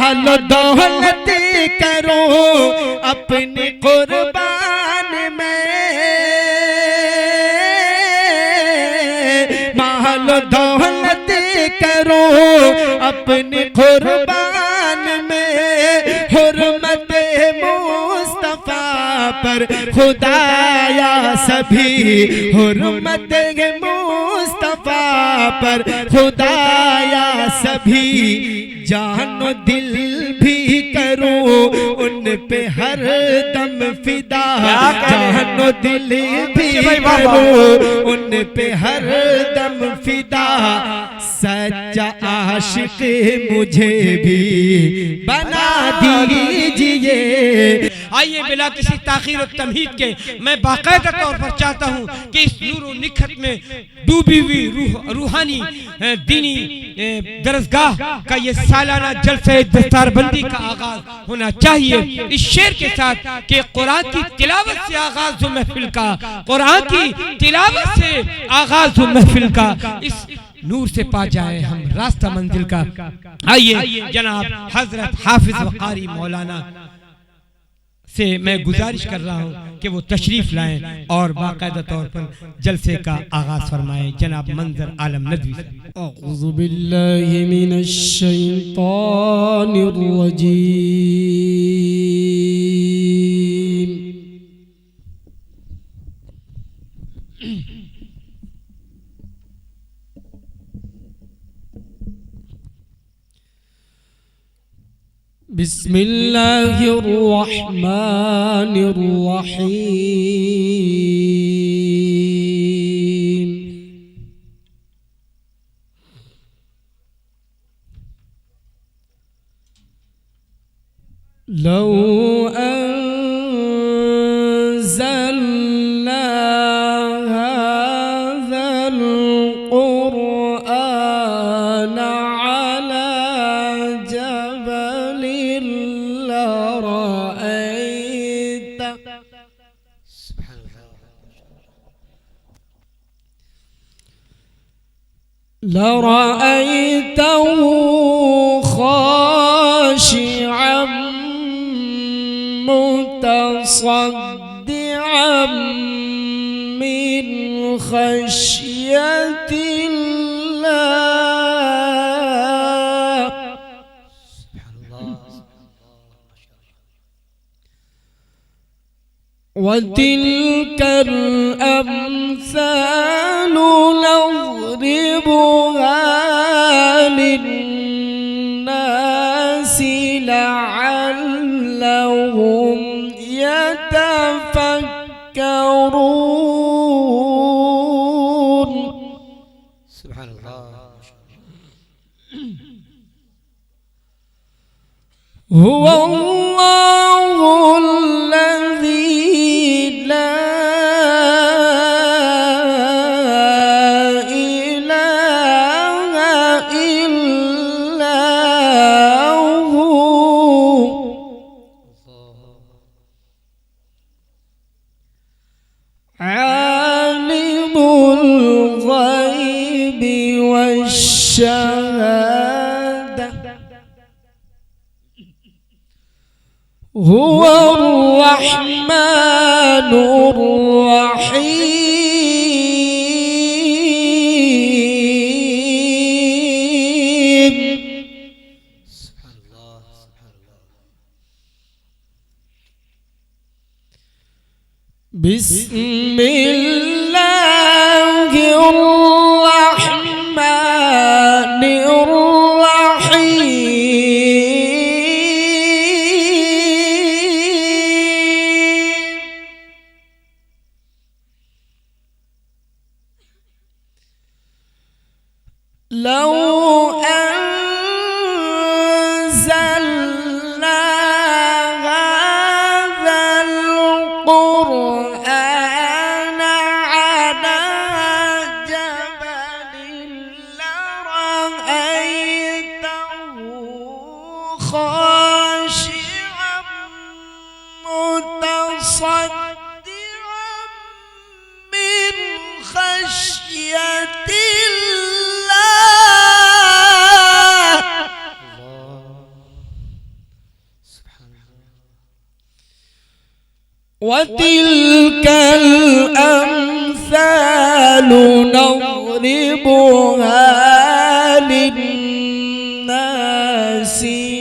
माल दौलत करो अपने कुर्बान में, माल दौलत करो अपने कुर्बान में, हुर्मत मुस्तफा पर खुदाया सभी, हुर्मत मुस्तफा पर खुदाया सभी, जानो दिल भी करो उन पे हर दम फिदा, जानो दिल भी करो उन पे हर दम फिदा, सच्चा आशिक मुझे भी बना दीजिए। आइए बिला किसी ताखीर और तमहीद के मैं बाकायदा तौर पर चाहता हूँ कि इस नूर और निखत में डूबी हुई रूहानी दीनी दरसगाह का ये सालाना जलसे दस्तारबंदी का आगाज होना चाहिए इस शेर के साथ कि कुरान की तिलावत से आगाज हो महफिल का, कुरान की तिलावत से आगाज हो महफिल का, इस नूर से पा जाए हम रास्ता मंजिल का। आइए जनाब हजरत हाफिज वकारी मौलाना से मैं गुजारिश कर रहा हूँ कि वो तशरीफ लाएं और बाकायदा तौर पर जलसे का आगाज फरमाएं। जनाब मंजर आलम नदवी। अऊज़ु बिल्लाहि मिनश शैतानिर रजीम। बिस्मिल्लाहिर्रहमानिर्रहीम। लौ अंज़लना हाज़ल क़ुरआन अला जबलिन लरअयतहु खाशिअन मुतसद्दिअन मिन खश्यतिल्लाह। वतिल्कल अम्सालु नज़रिबुहा लिन्नासि लअल्लहुम यतफक्करून। हुवल्लाहुल लज़ी ला इलाहा इल्ला हु आलिमुल ग़ैबि वश्शहादा हुवल रहमानुर रहीम। बिस्मिल्लाहिर रहमानिर लौ अंज़लना हाज़ल क़ुरआन अला जबलिन लरअयतहु खाशिअन मुतसद्दिअन मिन खश्यतिल्लाह। وتلك الأمثال نضربها للناس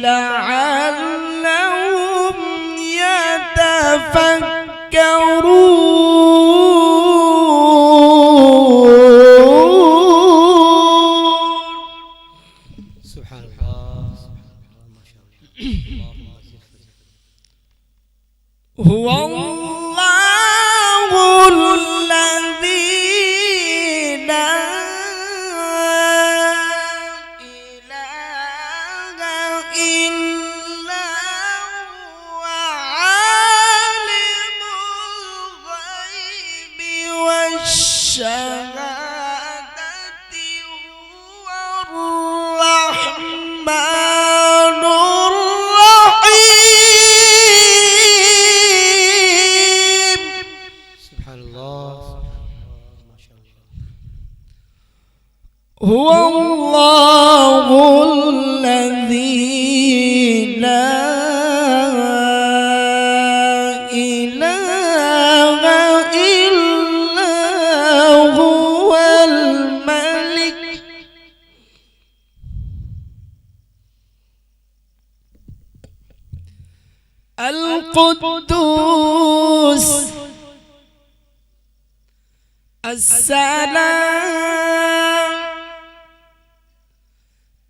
لعلهم يتفكرون. سبحان الله. ما شاء الله. هو الله الذي لا إله إلا هو عالم الغيب والشهادة هو الرحمن الرحيم. سبحان الله. ما شاء الله. هو الله الذي لا إله إلا هو الملك القدوس السلام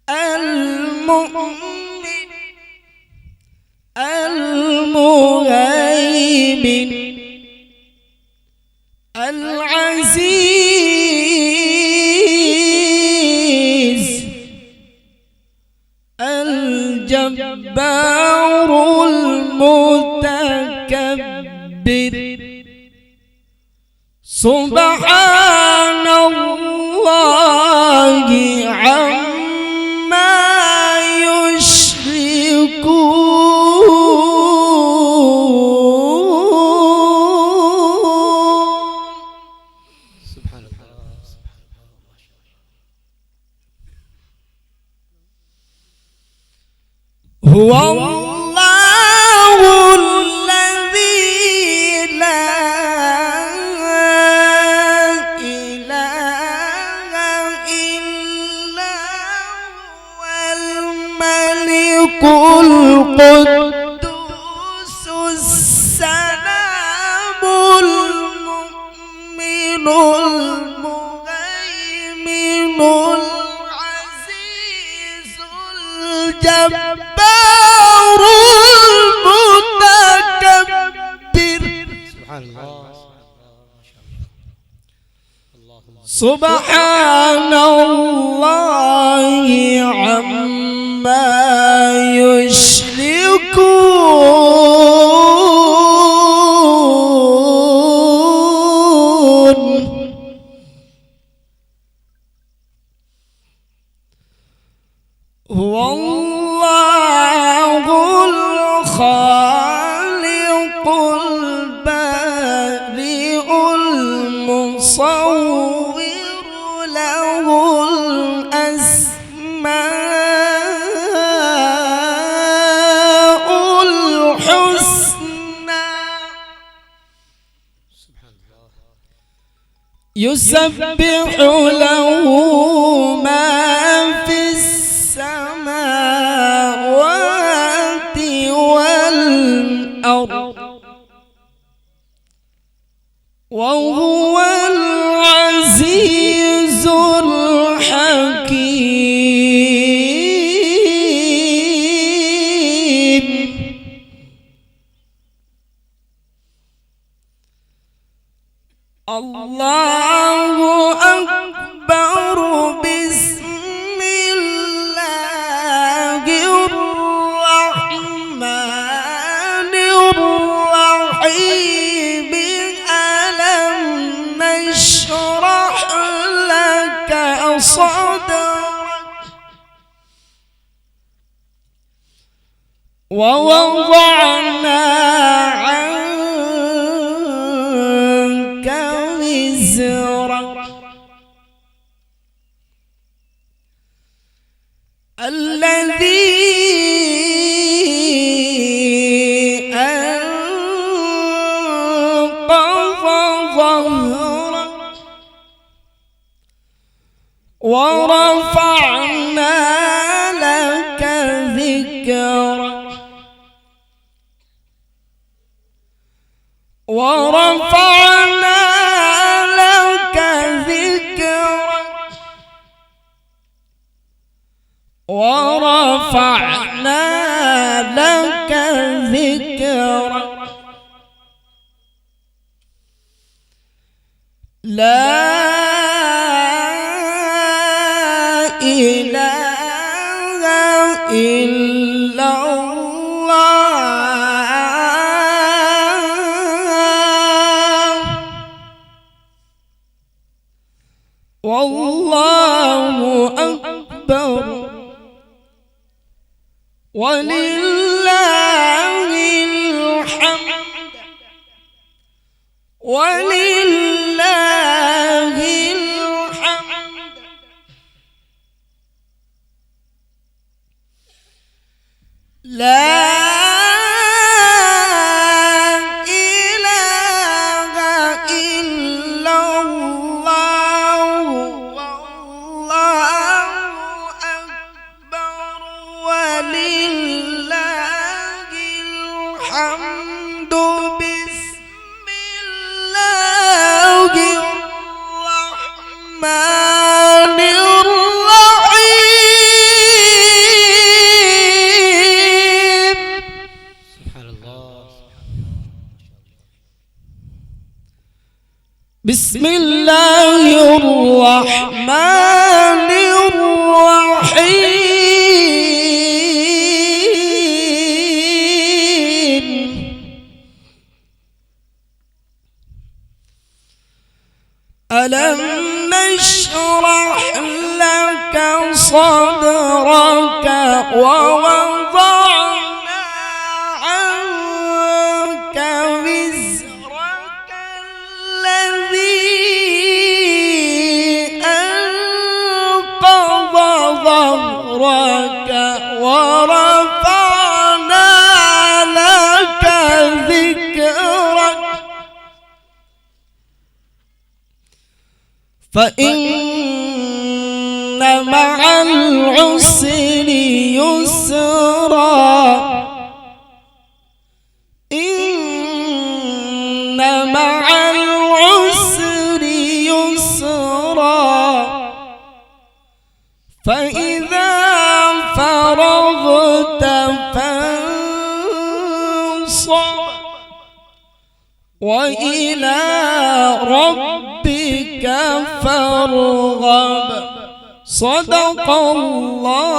المؤمن المهيمن العزيز الجبار المتكبر. سبحان الله عما يشركون. سبحان الله. هو الله الذي لا إله إلا هو الملك القدوس السلام المؤمن المهيمن العزيز الجبار المتكبر. سبحان الله. سبحان الله عما يشركون. هو الله الخالق البارئ المصور له الأسماء الحسنى. يسبح له ما في السماوات والأرض وهو العزيز الحكيم. الله أكبر. بسم الله الرحمن الرحيم. ألم نشرح لك صدرك ووضعنا عنك وزرك الذي أنقض ذكرك ورفعنا لك ذكرك ورفعنا لك ذكرك لا إله إلا الله والله أكبر ولله الحمد ولله الحمد لا إله إلا الله والله أكبر ولله الحمد بسم الله الرحمن الرحيم سبحان الله بسم الله الرحمن الرحيم ألم نشرح لك صدرك ووضعنا عنك وزرك الذي أنقض ظهرك ورفعنا لك ذكرك فإن مع العسر يسرا إن مع العسر يسرا فإذا فرغت فانصب وإلى ربك فارغب صدق الله